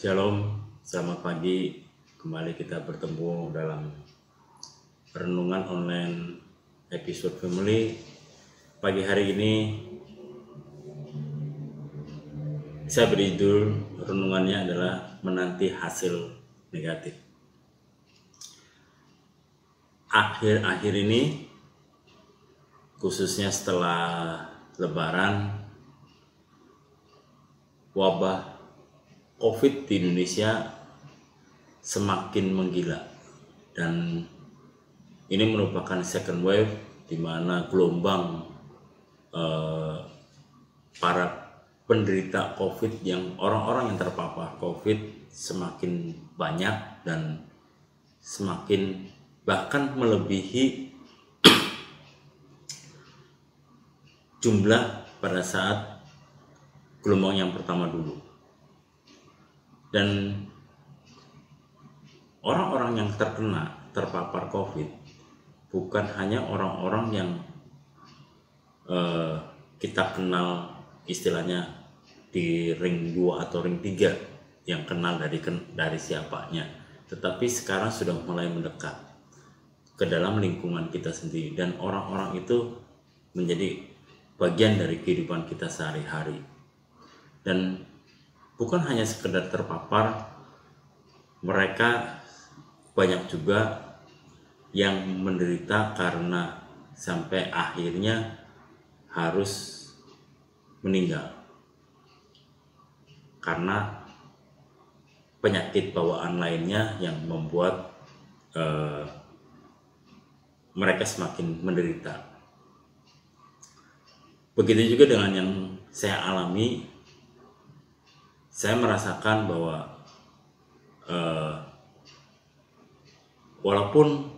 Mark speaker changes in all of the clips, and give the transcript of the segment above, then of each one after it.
Speaker 1: Shalom, selamat pagi. Kembali kita bertemu dalam renungan online episode family. Pagi hari ini saya beri judul renungannya adalah menanti hasil negatif. Akhir-akhir ini, khususnya setelah Lebaran, wabah COVID di Indonesia semakin menggila, dan ini merupakan second wave di mana gelombang para penderita COVID yang orang-orang yang terpapar COVID semakin banyak dan semakin bahkan melebihi jumlah pada saat gelombang yang pertama dulu. Dan orang-orang yang terpapar COVID bukan hanya orang-orang yang kita kenal istilahnya di ring 2 atau ring 3 yang kenal dari siapanya, tetapi sekarang sudah mulai mendekat ke dalam lingkungan kita sendiri, dan orang-orang itu menjadi bagian dari kehidupan kita sehari-hari. Dan bukan hanya sekedar terpapar, mereka banyak juga yang menderita karena sampai akhirnya harus meninggal karena penyakit bawaan lainnya yang membuat mereka semakin menderita. Begitu juga dengan yang saya alami. Saya merasakan bahwa walaupun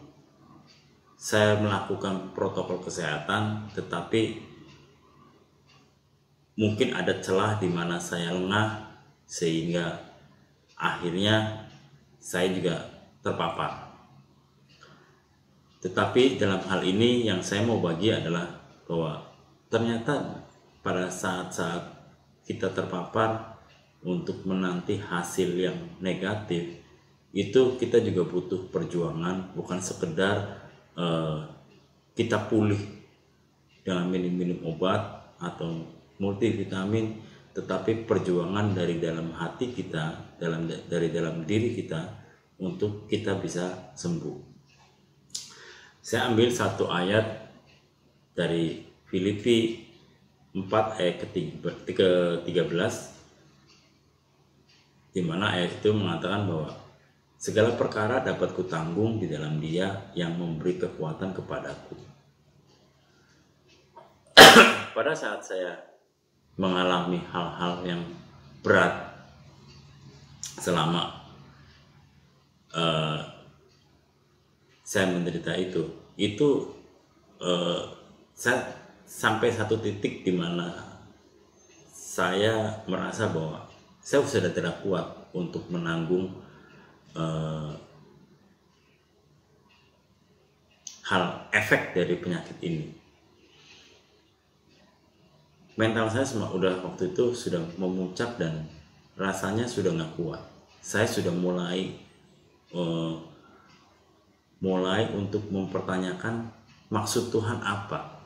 Speaker 1: saya melakukan protokol kesehatan, tetapi mungkin ada celah di mana saya lengah sehingga akhirnya saya juga terpapar. Tetapi dalam hal ini yang saya mau bagi adalah bahwa ternyata pada saat-saat kita terpapar, untuk menanti hasil yang negatif itu kita juga butuh perjuangan, bukan sekedar kita pulih dengan minum obat atau multivitamin, tetapi perjuangan dari dalam hati kita, dari dalam diri kita untuk kita bisa sembuh. Saya ambil satu ayat dari Filipi 4 ayat ke-13, di mana ayat itu mengatakan bahwa segala perkara dapat kutanggung di dalam Dia yang memberi kekuatan kepadaku. Pada saat saya mengalami hal-hal yang berat selama saya menderita itu saya sampai satu titik di mana saya merasa bahwa saya sudah tidak kuat untuk menanggung hal efek dari penyakit ini. Mental saya waktu itu sudah memuncak dan rasanya sudah nggak kuat. Saya sudah mulai untuk mempertanyakan maksud Tuhan apa,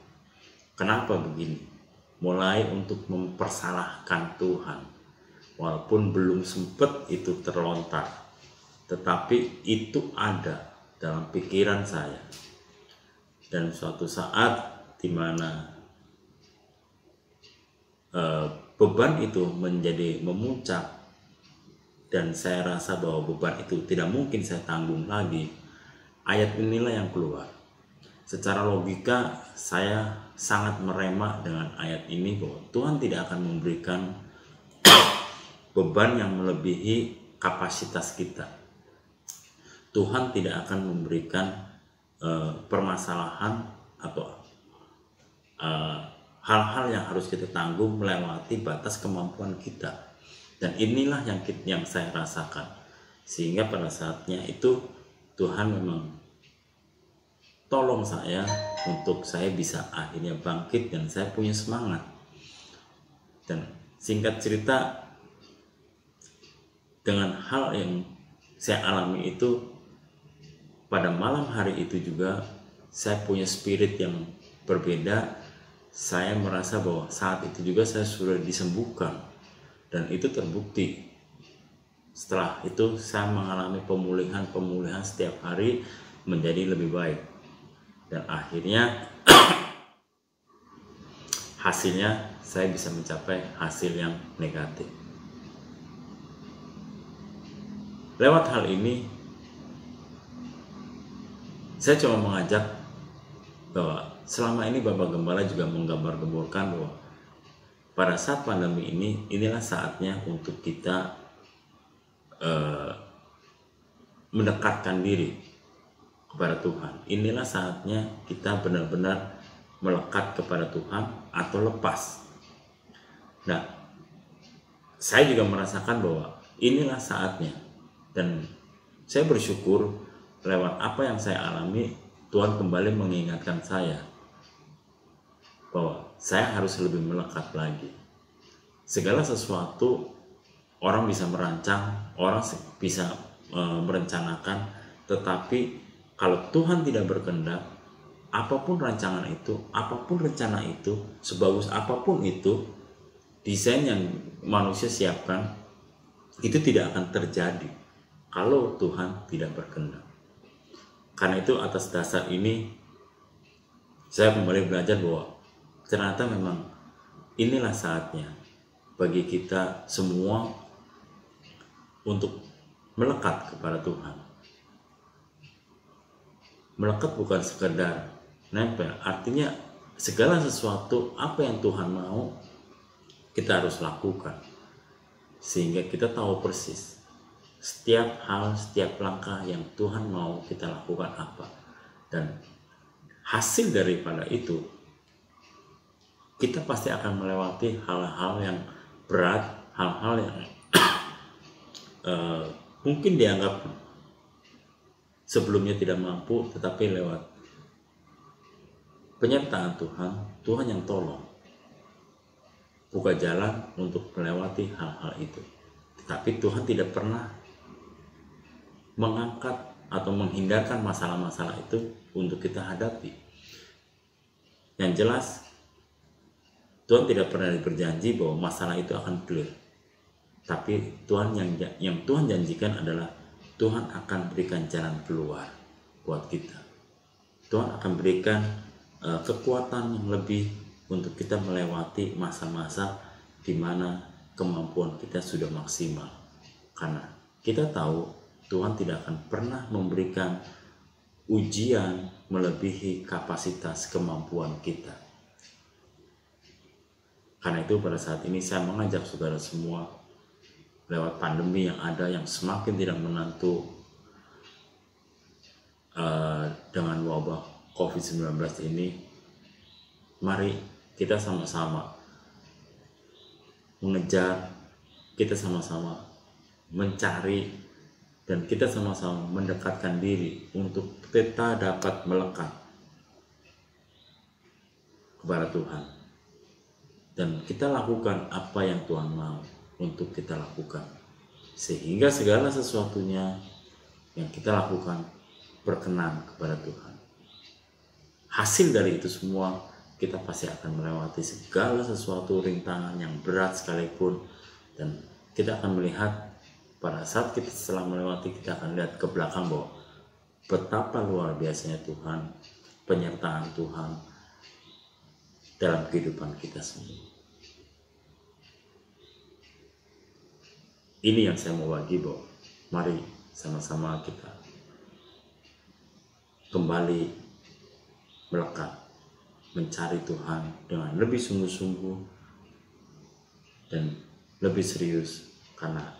Speaker 1: kenapa begini, mulai untuk mempersalahkan Tuhan. Walaupun belum sempat itu terlontar, tetapi itu ada dalam pikiran saya. Dan suatu saat di mana beban itu menjadi memuncak dan saya rasa bahwa beban itu tidak mungkin saya tanggung lagi, ayat inilah yang keluar. Secara logika saya sangat merema dengan ayat ini bahwa Tuhan tidak akan memberikan beban yang melebihi kapasitas kita. Tuhan tidak akan memberikan permasalahan atau hal-hal yang harus kita tanggung melewati batas kemampuan kita. Dan inilah yang saya rasakan. Sehingga pada saatnya itu Tuhan memang tolong saya untuk saya bisa akhirnya bangkit dan saya punya semangat. Dan singkat cerita, dengan hal yang saya alami itu, pada malam hari itu juga saya punya spirit yang berbeda. Saya merasa bahwa saat itu juga saya sudah disembuhkan, dan itu terbukti. Setelah itu saya mengalami pemulihan setiap hari menjadi lebih baik, dan akhirnya hasilnya saya bisa mencapai hasil yang negatif. Lewat hal ini saya cuma mengajak bahwa selama ini Bapak Gembala juga menggambar-gemborkan bahwa pada saat pandemi ini, inilah saatnya untuk kita mendekatkan diri kepada Tuhan. Inilah saatnya kita benar-benar melekat kepada Tuhan atau lepas. Nah, saya juga merasakan bahwa inilah saatnya, dan saya bersyukur lewat apa yang saya alami, Tuhan kembali mengingatkan saya bahwa saya harus lebih melekat lagi. Segala sesuatu orang bisa merancang, orang bisa merencanakan, tetapi kalau Tuhan tidak berkehendak, apapun rancangan itu, apapun rencana itu, sebagus apapun itu, desain yang manusia siapkan, itu tidak akan terjadi kalau Tuhan tidak berkehendak. Karena itu atas dasar ini, saya kembali belajar bahwa ternyata memang inilah saatnya bagi kita semua untuk melekat kepada Tuhan. Melekat bukan sekedar nempel, artinya segala sesuatu apa yang Tuhan mau kita harus lakukan, sehingga kita tahu persis setiap hal, setiap langkah yang Tuhan mau kita lakukan apa, dan hasil daripada itu kita pasti akan melewati hal-hal yang berat, hal-hal yang mungkin dianggap sebelumnya tidak mampu, tetapi lewat penyertaan Tuhan, Tuhan yang tolong buka jalan untuk melewati hal-hal itu. Tetapi Tuhan tidak pernah mengangkat atau menghindarkan masalah-masalah itu untuk kita hadapi. Yang jelas, Tuhan tidak pernah berjanji bahwa masalah itu akan clear. Tapi Tuhan yang Tuhan janjikan adalah Tuhan akan berikan jalan keluar buat kita. Tuhan akan berikan kekuatan yang lebih untuk kita melewati masa-masa di mana kemampuan kita sudah maksimal. Karena kita tahu Tuhan tidak akan pernah memberikan ujian melebihi kapasitas kemampuan kita. Karena itu pada saat ini saya mengajak saudara semua, lewat pandemi yang ada yang semakin tidak menentu, dengan wabah COVID-19 ini, mari kita sama-sama mengejar, kita sama-sama mencari, dan kita sama-sama mendekatkan diri untuk kita dapat melekat kepada Tuhan, dan kita lakukan apa yang Tuhan mau untuk kita lakukan, sehingga segala sesuatunya yang kita lakukan berkenan kepada Tuhan. Hasil dari itu semua, kita pasti akan melewati segala sesuatu rintangan yang berat sekalipun, dan kita akan melihat pada saat kita setelah melewati, kita akan lihat ke belakang bahwa betapa luar biasanya Tuhan, penyertaan Tuhan dalam kehidupan kita semua. Ini yang saya mau bagi, bahwa mari sama-sama kita kembali melekat, mencari Tuhan dengan lebih sungguh-sungguh dan lebih serius, karena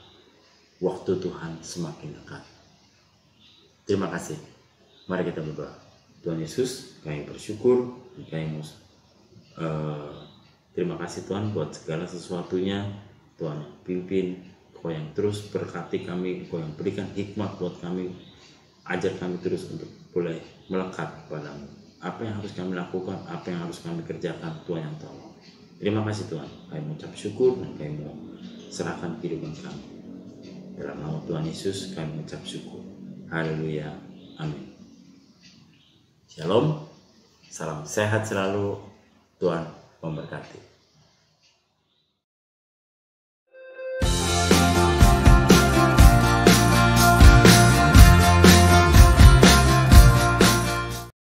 Speaker 1: waktu Tuhan semakin dekat. Terima kasih. Mari kita berdoa. Tuhan Yesus, kami bersyukur, terima kasih Tuhan buat segala sesuatunya. Tuhan yang pimpin, Kau yang terus berkati kami, Kau yang berikan hikmat buat kami, ajar kami terus untuk boleh melekat kepadamu. Apa yang harus kami lakukan, apa yang harus kami kerjakan, Tuhan yang tolong. Terima kasih Tuhan, kami mengucap syukur dan kami mau serahkan kehidupan kami. Dalam nama Tuhan Yesus kami mengucap syukur. Haleluya. Amin. Shalom. Salam sehat selalu. Tuhan memberkati.